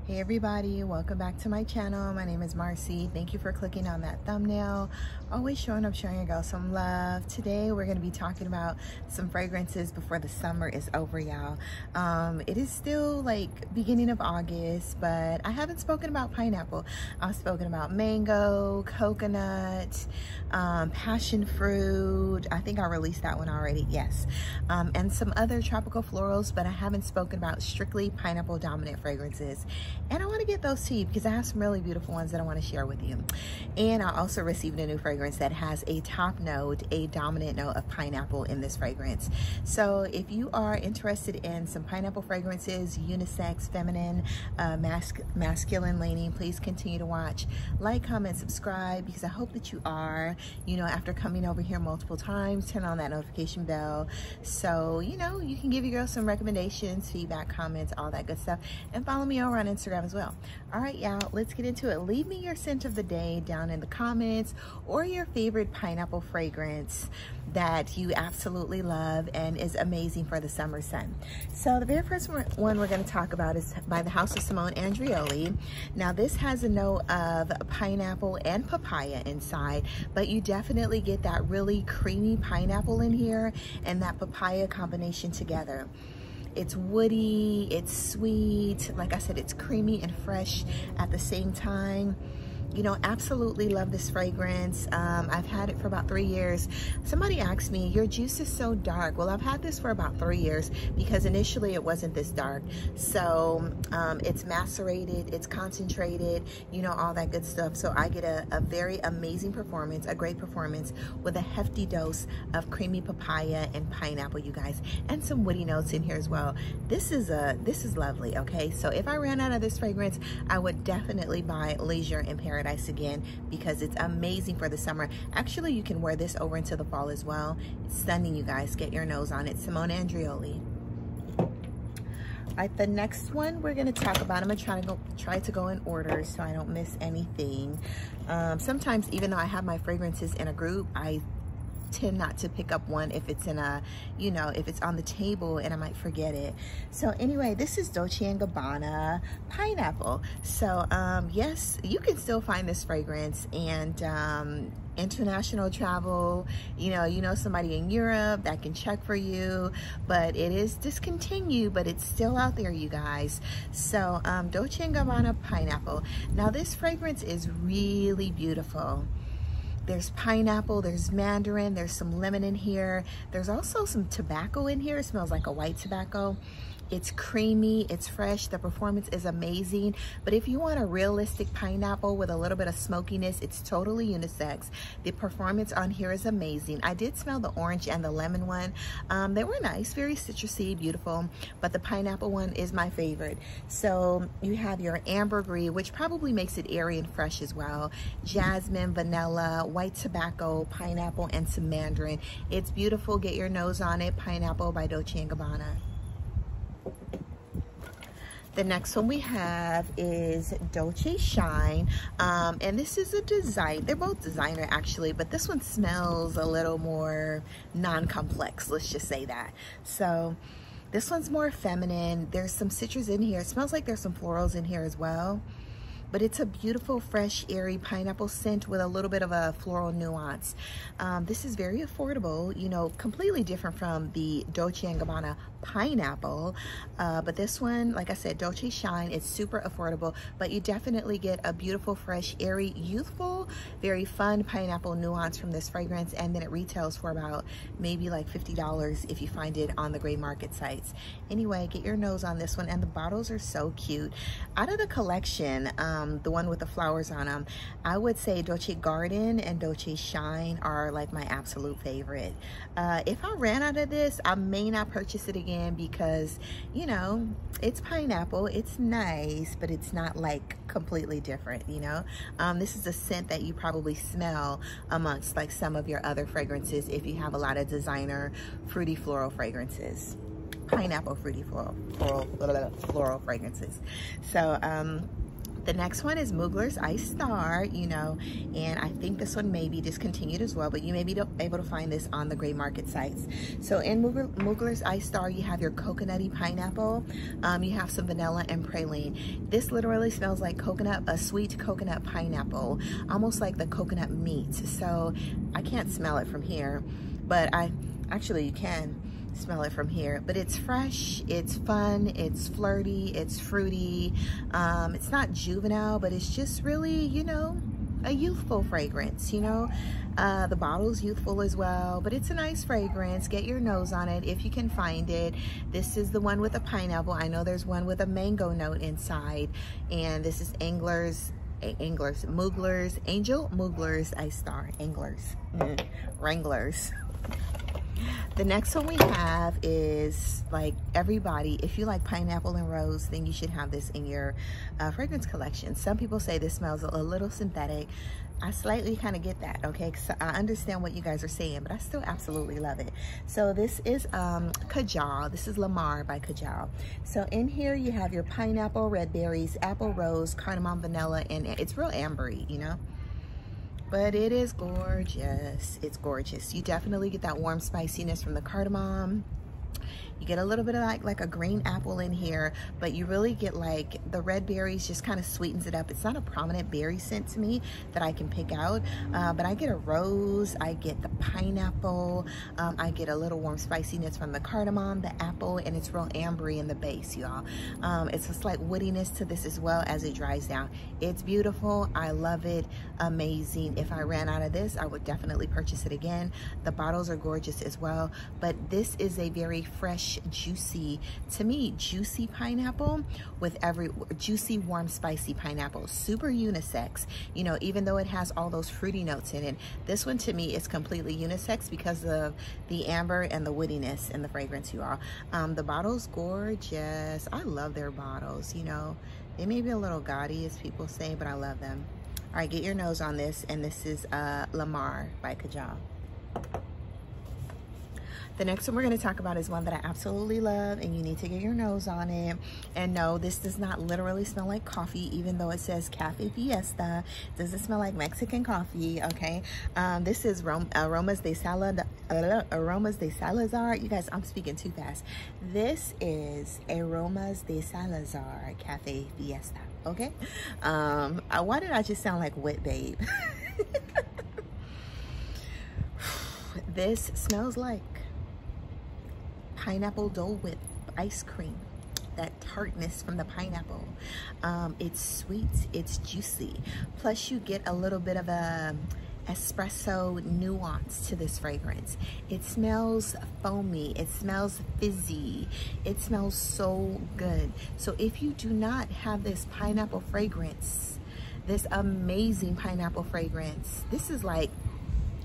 Hey everybody, welcome back to my channel. My name is Marcy. Thank you for clicking on that thumbnail. Always showing up, showing your girl some love. Today we're going to be talking about some fragrances before the summer is over, y'all. It is still like beginning of August, but I haven't spoken about pineapple. I've spoken about mango, coconut, passion fruit. I think I released that one already, yes. And some other tropical florals, but I haven't spoken about strictly pineapple dominant fragrances. And I want to get those to you because I have some really beautiful ones that I want to share with you. And I also received a new fragrance that has a top note, a dominant note of pineapple in this fragrance. So if you are interested in some pineapple fragrances, unisex, feminine, masculine leaning, please continue to watch, like, comment, subscribe, because I hope that you are, you know, after coming over here multiple times, turn on that notification bell so, you know, you can give your girl some recommendations, feedback, comments, all that good stuff, and follow me over on Instagram as well. All right, y'all, let's get into it. Leave me your scent of the day down in the comments, or your favorite pineapple fragrance that you absolutely love and is amazing for the summer sun. So the very first one we're going to talk about is by the House of Simone Andreoli. Now this has a note of pineapple and papaya inside, but you definitely get that really creamy pineapple in here and that papaya combination together. It's woody, it's sweet, like I said, it's creamy and fresh at the same time. You know, absolutely love this fragrance. I've had it for about 3 years. Somebody asked me, your juice is so dark. Well, I've had this for about 3 years because initially it wasn't this dark. So it's macerated, it's concentrated, you know, all that good stuff. So I get a very amazing performance, a great performance with a hefty dose of creamy papaya and pineapple, you guys, and some woody notes in here as well. This is lovely, okay? So if I ran out of this fragrance, I would definitely buy Leisure in Paradise again because it's amazing for the summer. Actually, you can wear this over into the fall as well. It's stunning, you guys. Get your nose on it. Simone Andreoli. All right, the next one we're going to talk about, I'm going to try to go in order so I don't miss anything. Sometimes, even though I have my fragrances in a group, I tend not to pick up one if it's in a, you know, if it's on the table and I might forget it. So anyway, this is Dolce & Gabbana Pineapple. So yes, you can still find this fragrance, and international travel, you know somebody in Europe that can check for you, but it is discontinued, but it's still out there, you guys. So Dolce & Gabbana Pineapple. Now this fragrance is really beautiful. There's pineapple, there's mandarin, there's some lemon in here. There's also some tobacco in here. It smells like a white tobacco. It's creamy, it's fresh, the performance is amazing. But if you want a realistic pineapple with a little bit of smokiness, it's totally unisex. The performance on here is amazing. I did smell the orange and the lemon one. They were nice, very citrusy, beautiful, but the pineapple one is my favorite. So you have your ambergris, which probably makes it airy and fresh as well. Jasmine, vanilla, white tobacco, pineapple, and some mandarin. It's beautiful. Get your nose on it. Pineapple by Dolce & Gabbana. The next one we have is Dolce Shine, and this is a design. They're both designer actually, but this one smells a little more non-complex, let's just say that. So this one's more feminine. There's some citrus in here. It smells like there's some florals in here as well. But it's a beautiful, fresh, airy pineapple scent with a little bit of a floral nuance. This is very affordable, you know, completely different from the Dolce & Gabbana Pineapple. But this one, like I said, Dolce Shine, it's super affordable, but you definitely get a beautiful, fresh, airy, youthful, very fun pineapple nuance from this fragrance. And then it retails for about maybe like $50 if you find it on the gray market sites. Anyway, get your nose on this one. And the bottles are so cute. Out of the collection, the one with the flowers on them, I would say Dolce Garden and Dolce Shine are like my absolute favorite. If I ran out of this, I may not purchase it again because, you know, it's pineapple, it's nice, but it's not like completely different, you know. This is a scent that you probably smell amongst like some of your other fragrances if you have a lot of designer fruity floral fragrances. Pineapple fruity floral fragrances. So The next one is Mugler's Ice Star, you know, and I think this one may be discontinued as well, but you may be able to find this on the gray market sites. So in Mugler's Ice Star, you have your coconutty pineapple, you have some vanilla and praline. This literally smells like coconut, a sweet coconut pineapple, almost like the coconut meat. So I can't smell it from here, but actually you can smell it from here, but it's fresh, it's fun, it's flirty, it's fruity. It's not juvenile, but it's just really, you know, a youthful fragrance, you know. The bottle's youthful as well, but it's a nice fragrance. Get your nose on it if you can find it. This is the one with a pineapple. I know there's one with a mango note inside, and this is Mugler's Ice Star. Wranglers. The next one we have is, like, everybody, if you like pineapple and rose, then you should have this in your fragrance collection. Some people say this smells a little synthetic. I slightly kind of get that, okay? So I understand what you guys are saying, but I still absolutely love it. So this is KAJAL. This is Lamar by KAJAL. So in here you have your pineapple, red berries, apple, rose, cardamom, vanilla, and it's real ambery, you know? But it is gorgeous. It's gorgeous. You definitely get that warm spiciness from the cardamom. You get a little bit of like a green apple in here, but you really get like the red berries just kind of sweetens it up. It's not a prominent berry scent to me that I can pick out, but I get a rose, I get the pineapple, I get a little warm spiciness from the cardamom, the apple, and it's real ambery in the base, y'all. It's a slight woodiness to this as well as it dries down. It's beautiful. I love it. Amazing. If I ran out of this, I would definitely purchase it again. The bottles are gorgeous as well, but this is a very fresh, juicy, to me, juicy pineapple with juicy, warm, spicy pineapple. Super unisex, you know, even though it has all those fruity notes in it. This one to me is completely unisex because of the amber and the woodiness in the fragrance, you all. The bottle's gorgeous. I love their bottles, you know. They may be a little gaudy, as people say, but I love them. All right, get your nose on this, and this is Lamar by KAJAL. The next one we're going to talk about is one that I absolutely love, and you need to get your nose on it. And no, this does not literally smell like coffee, even though it says Cafe Fiesta. It doesn't smell like Mexican coffee, okay? This is Aromas de Salazar. You guys, I'm speaking too fast. This is Aromas de Salazar Cafe Fiesta, okay? Why did I just sound like Wet Babe? This smells like pineapple Dole Whip ice cream. That tartness from the pineapple. It's sweet, it's juicy. Plus you get a little bit of a espresso nuance to this fragrance. It smells foamy, it smells fizzy, it smells so good. So if you do not have this pineapple fragrance, this amazing pineapple fragrance, this is like,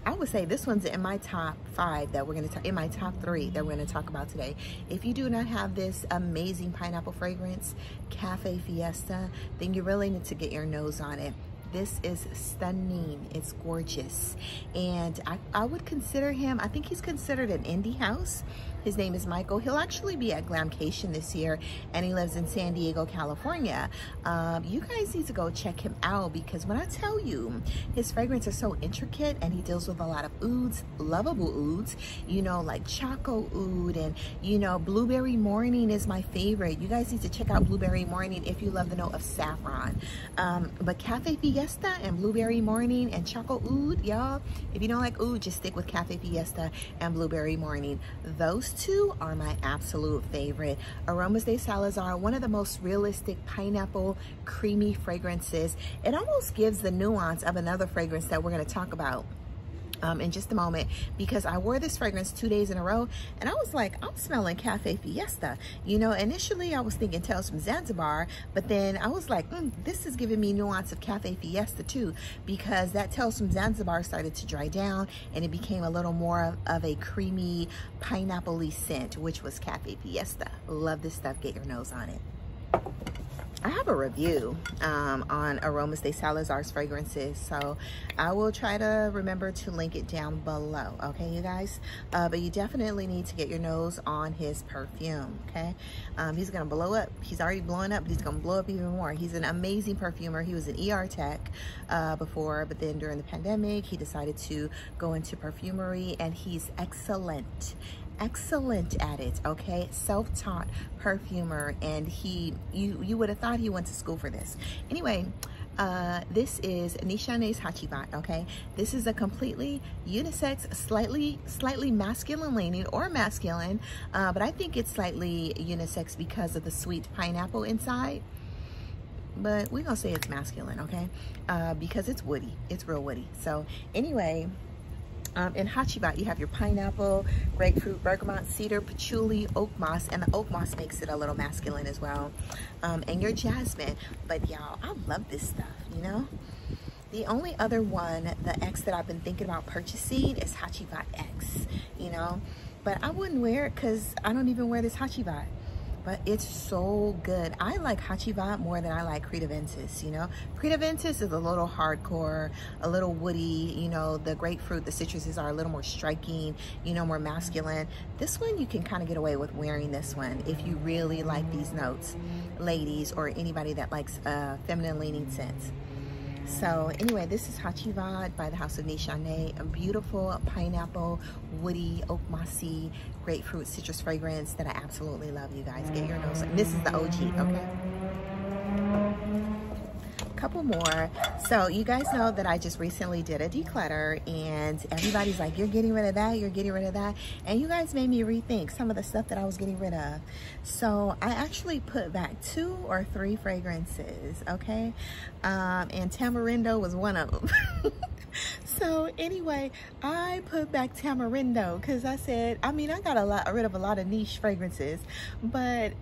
I would say this one's in my top 5 that we're going to in my top 3 that we're going to talk about today. If you do not have this amazing pineapple fragrance, Cafe Fiesta, then you really need to get your nose on it. This is stunning. It's gorgeous. And I would consider him, I think he's considered an indie house. His name is Michael. He'll actually be at Glamcation this year, and he lives in San Diego, California. You guys need to go check him out, because when I tell you, his fragrances are so intricate, and he deals with a lot of ouds, lovable ouds, you know, like Choco Oud, and, you know, Blueberry Morning is my favorite. You guys need to check out Blueberry Morning if you love the note of saffron. But Cafe Fiesta and Blueberry Morning and Choco Oud, y'all, if you don't like oud, just stick with Cafe Fiesta and Blueberry Morning. Those two are my absolute favorite. Aromas de Salazar, one of the most realistic pineapple creamy fragrances. It almost gives the nuance of another fragrance that we're going to talk about in just a moment, because I wore this fragrance 2 days in a row, and I was like, I'm smelling Cafe Fiesta. You know, initially I was thinking Tales from Zanzibar, but then I was like, this is giving me nuance of Cafe Fiesta too, because that Tales from Zanzibar started to dry down, and it became a little more of a creamy, pineapple-y scent, which was Cafe Fiesta. Love this stuff. Get your nose on it. I have a review on Aromas de Salazar's fragrances, so I will try to remember to link it down below, okay, you guys? But you definitely need to get your nose on his perfume, okay? He's gonna blow up. He's already blowing up, but he's gonna blow up even more. He's an amazing perfumer. He was an ER tech before, but then during the pandemic, he decided to go into perfumery, and he's excellent at it, okay? Self-taught perfumer, and you would have thought he went to school for this. Anyway, this is Nishane's Hacivat, okay? This is a completely unisex, slightly masculine leaning, or masculine, but I think it's slightly unisex because of the sweet pineapple inside. But we're gonna say it's masculine, okay? Because it's woody, it's real woody. So anyway, in Hacivat, you have your pineapple, grapefruit, bergamot, cedar, patchouli, oak moss, and the oak moss makes it a little masculine as well. And your jasmine. But y'all, I love this stuff, you know? The only other one, the X that I've been thinking about purchasing is Hacivat X, you know? But I wouldn't wear it because I don't even wear this Hacivat. But it's so good. I like Hacivat more than I like Credaventus, you know? Credaventus is a little hardcore, a little woody, you know, the grapefruit, the citruses are a little more striking, you know, more masculine. This one, you can kind of get away with wearing this one if you really like these notes, ladies, or anybody that likes feminine leaning scents. So anyway, this is Hacivat by the House of Nishane, a beautiful pineapple, woody, oak mossy, grapefruit, citrus fragrance that I absolutely love, you guys. Get your nose. And this is the OG, okay? Couple more. So you guys know that I just recently did a declutter, and everybody's like, you're getting rid of that, you're getting rid of that, and you guys made me rethink some of the stuff that I was getting rid of. So I actually put back 2 or 3 fragrances, okay? And Tamarindo was one of them. So anyway, I put back Tamarindo because I said, I mean, I got rid of a lot of niche fragrances, but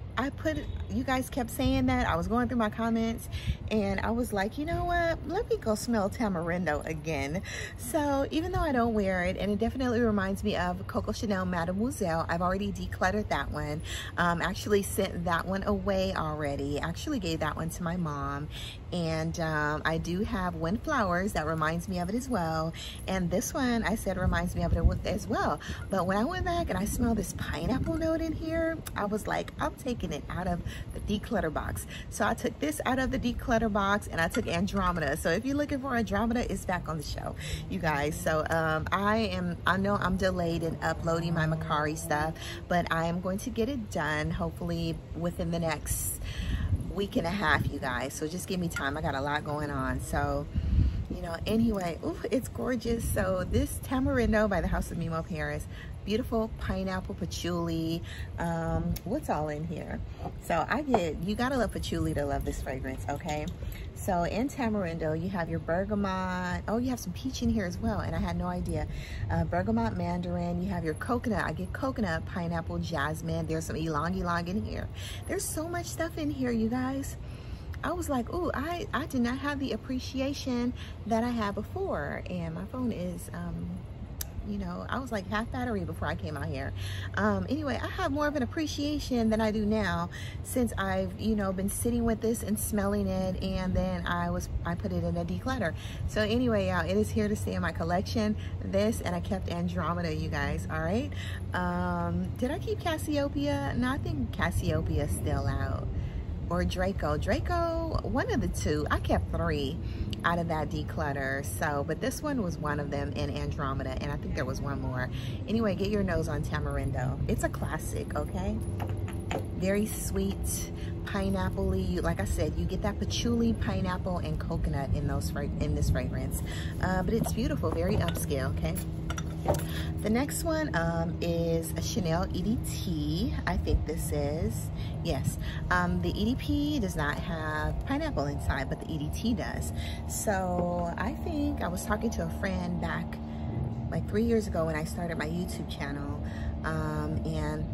you guys kept saying that. I was going through my comments, and I was like, you know what, let me go smell Tamarindo again. So even though I don't wear it, and it definitely reminds me of Coco Chanel Mademoiselle, I've already decluttered that one. Actually sent that one away already. Actually gave that one to my mom. And I do have Windflowers that reminds me of it as well. And this one I said reminds me of it as well. But when I went back and I smelled this pineapple note in here, I was like, I'm taking it out of the declutter box. So I took this out of the declutter box, and I took Andromeda. So if you're looking for Andromeda, it's back on the show, you guys. So I know I'm delayed in uploading my Macari stuff, but I am going to get it done hopefully within the next week and a half, you guys. So just give me time. I got a lot going on. So, you know, anyway, ooh, it's gorgeous. So this Tamarindo by the House of Memo Paris, beautiful pineapple, patchouli. What's all in here? So you gotta love patchouli to love this fragrance, okay? So in Tamarindo, you have your bergamot. Oh, you have some peach in here as well, and I had no idea. Bergamot, mandarin. You have your coconut. I get coconut, pineapple, jasmine. There's some ylang-ylang in here. There's so much stuff in here, you guys. I was like, ooh, I did not have the appreciation that I had before. And my phone is, you know, I was like half battery before I came out here. Anyway, I have more of an appreciation than I do now, since I've, you know, been sitting with this and smelling it, and then I put it in a declutter. So anyway, y'all, it is here to stay in my collection. This, and I kept Andromeda, you guys. All right. Did I keep Cassiopeia? No, I think Cassiopeia is still out. Or Draco, one of the 2. I kept 3 out of that declutter. So, but this one was one of them in Andromeda, and I think there was one more. Anyway, get your nose on Tamarindo. It's a classic, okay? Very sweet, pineapple-y. Like I said, you get that patchouli, pineapple, and coconut in this fragrance. But it's beautiful, very upscale, okay? The next one is a Chanel EDT. I think this is, yes. The EDP does not have pineapple inside, but the EDT does. So I think I was talking to a friend back like 3 years ago when I started my YouTube channel, and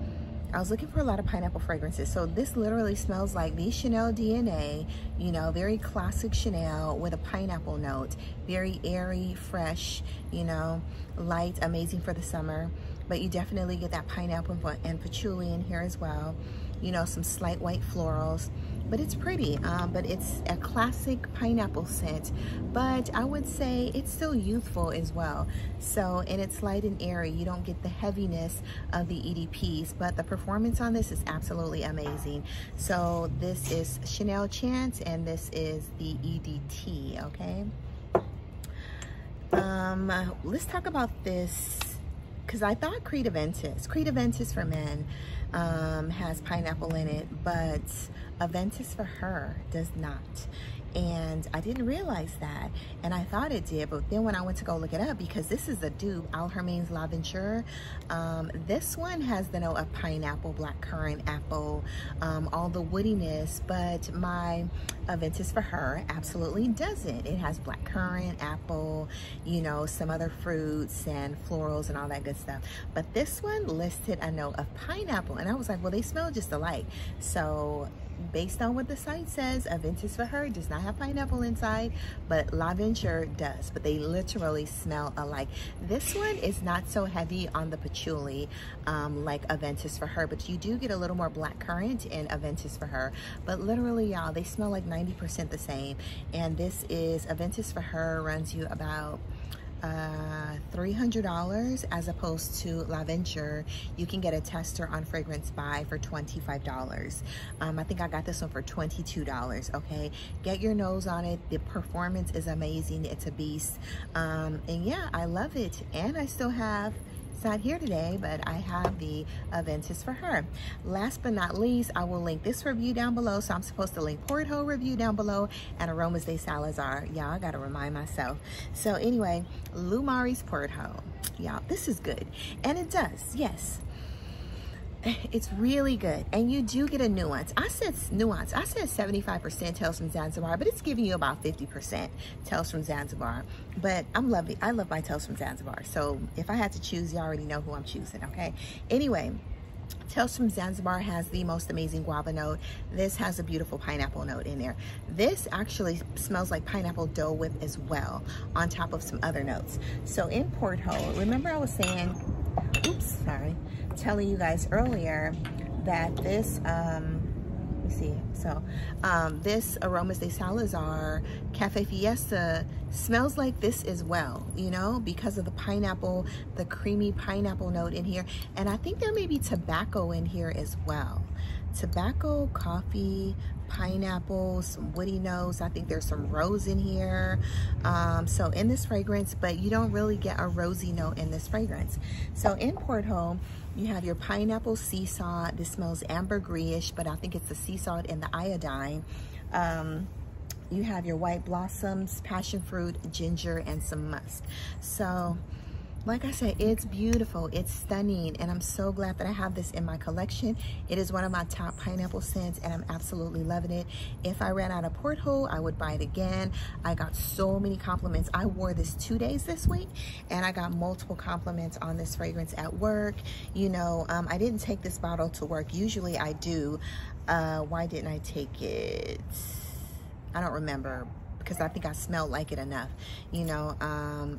I was looking for a lot of pineapple fragrances. So this literally smells like the Chanel DNA, you know, very classic Chanel with a pineapple note. Very airy, fresh, you know, light, amazing for the summer. But you definitely get that pineapple and patchouli in here as well. You know, some slight white florals. but it's pretty. But it's a classic pineapple scent, but I would say it's still youthful as well. So, and it's light and airy. You don't get the heaviness of the EDPs, but the performance on this is absolutely amazing. So this is Chanel Chance, and this is the EDT, okay? Let's talk about this, because I thought Creed Aventus for men has pineapple in it, but Aventus for her does not. And I didn't realize that, and I thought it did, but then when I went to go look it up, because this is a dupe, HARMAIN's L'Aventure, this one has the note of pineapple, blackcurrant, apple, all the woodiness, but my Aventus for her absolutely doesn't. It has blackcurrant, apple, you know, some other fruits and florals and all that good stuff. But this one listed a note of pineapple, and I was like, well, they smell just alike. So based on what the site says, Aventus for her does not have pineapple inside, but L'Aventure does. But they literally smell alike. This one is not so heavy on the patchouli like Aventus for her, but you do get a little more blackcurrant in Aventus for her. But literally, y'all, they smell like 90% the same. And this is Aventus for her, runs you about $300 as opposed to L'Aventure. You can get a tester on Fragrance Buy for $25. I think I got this one for $22. Okay, get your nose on it. The performance is amazing. It's a beast. And yeah, I love it. And I still have, it's not here today, but I have the Aventus for her. Last but not least, I will link this review down below. So I'm supposed to link Porthole review down below and Aromas de Salazar. Y'all, I gotta remind myself. So anyway, LOUMARI's Porthole. Y'all, this is good. And it does, yes. It's really good, and you do get a nuance. I said 75% Tales from Zanzibar, but it's giving you about 50% Tales from Zanzibar. But I love my Tales from Zanzibar. So if I had to choose, you already know who I'm choosing, okay? Anyway, Tales from Zanzibar has the most amazing guava note. This has a beautiful pineapple note in there. This actually smells like pineapple Dole Whip as well, on top of some other notes. So in Porthole, remember I was saying, oops, sorry, telling you guys earlier that this let me see, so this Aromas de Salazar Cafe Fiesta smells like this as well, you know, because of the pineapple, the creamy pineapple note in here. And I think there may be tobacco in here as well. Tobacco, coffee, pineapple, some woody notes. I think there's some rose in here. So in this fragrance, but you don't really get a rosy note in this fragrance. So in Porthole, you have your pineapple sea salt. This smells ambergris-ish, but I think it's the sea salt and the iodine. You have your white blossoms, passion fruit, ginger, and some musk. So like I said, it's beautiful, it's stunning, and I'm so glad that I have this in my collection. It is one of my top pineapple scents, and I'm absolutely loving it. If I ran out of Porthole, I would buy it again. I got so many compliments. I wore this 2 days this week, and I got multiple compliments on this fragrance at work. You know, I didn't take this bottle to work. Usually I do. Why didn't I take it? I don't remember, because I think I smelled like it enough, you know.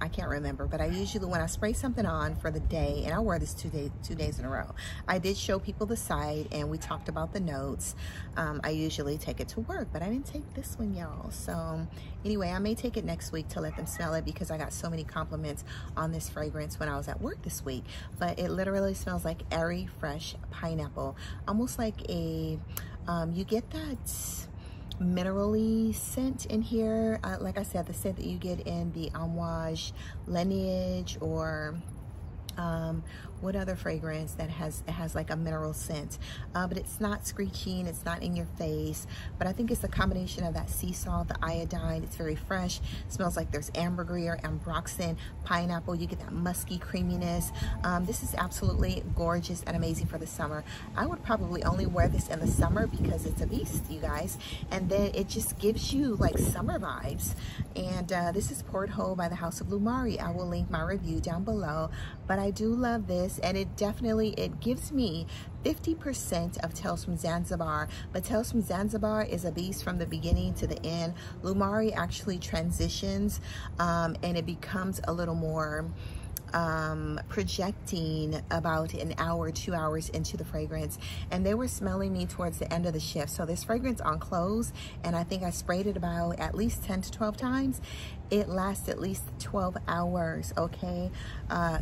I can't remember, but I usually, when I spray something on for the day, and I wore this two days in a row, I did show people the site and we talked about the notes. I usually take it to work, but I didn't take this one, y'all. So anyway, I may take it next week to let them smell it, because I got so many compliments on this fragrance when I was at work this week. But it literally smells like airy, fresh pineapple, almost like a, you get that minerally scent in here, like I said, the scent that you get in the Amouage lineage, or what other fragrance that has like a mineral scent, but it's not screeching, it's not in your face. But I think it's a combination of that sea salt, the iodine. It's very fresh, smells like there's ambergris or ambroxan, pineapple. You get that musky creaminess. This is absolutely gorgeous and amazing for the summer. I would probably only wear this in the summer because it's a beast, you guys, and then it just gives you like summer vibes. And this is Porthole by the House of LOUMARI. I will link my review down below, but I do love this, and it gives me 50% of Tales from Zanzibar. But Tales from Zanzibar is a beast from the beginning to the end. LOUMARI actually transitions, and it becomes a little more projecting about an hour, 2 hours into the fragrance, and they were smelling me towards the end of the shift. So this fragrance on close, and I think I sprayed it about at least 10 to 12 times. It lasts at least 12 hours, okay?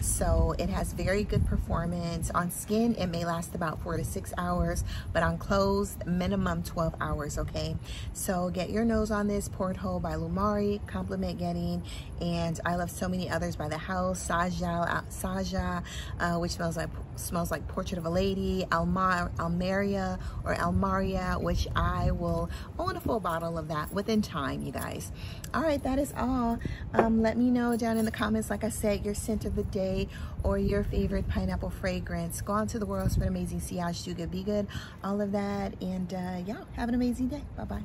So it has very good performance. On skin, it may last about 4 to 6 hours, but on clothes, minimum 12 hours, okay? So get your nose on this. Porthole by LOUMARI, compliment getting, and I love so many others by the house. Saja, which smells like Portrait of a Lady. Almaria, which I will own a full bottle of that within time, you guys. All right, that is all. Let me know down in the comments, like I said, your scent of the day or your favorite pineapple fragrance. Go out to the world, spread amazing sillage, do good, be good, all of that. And yeah, have an amazing day. Bye-bye.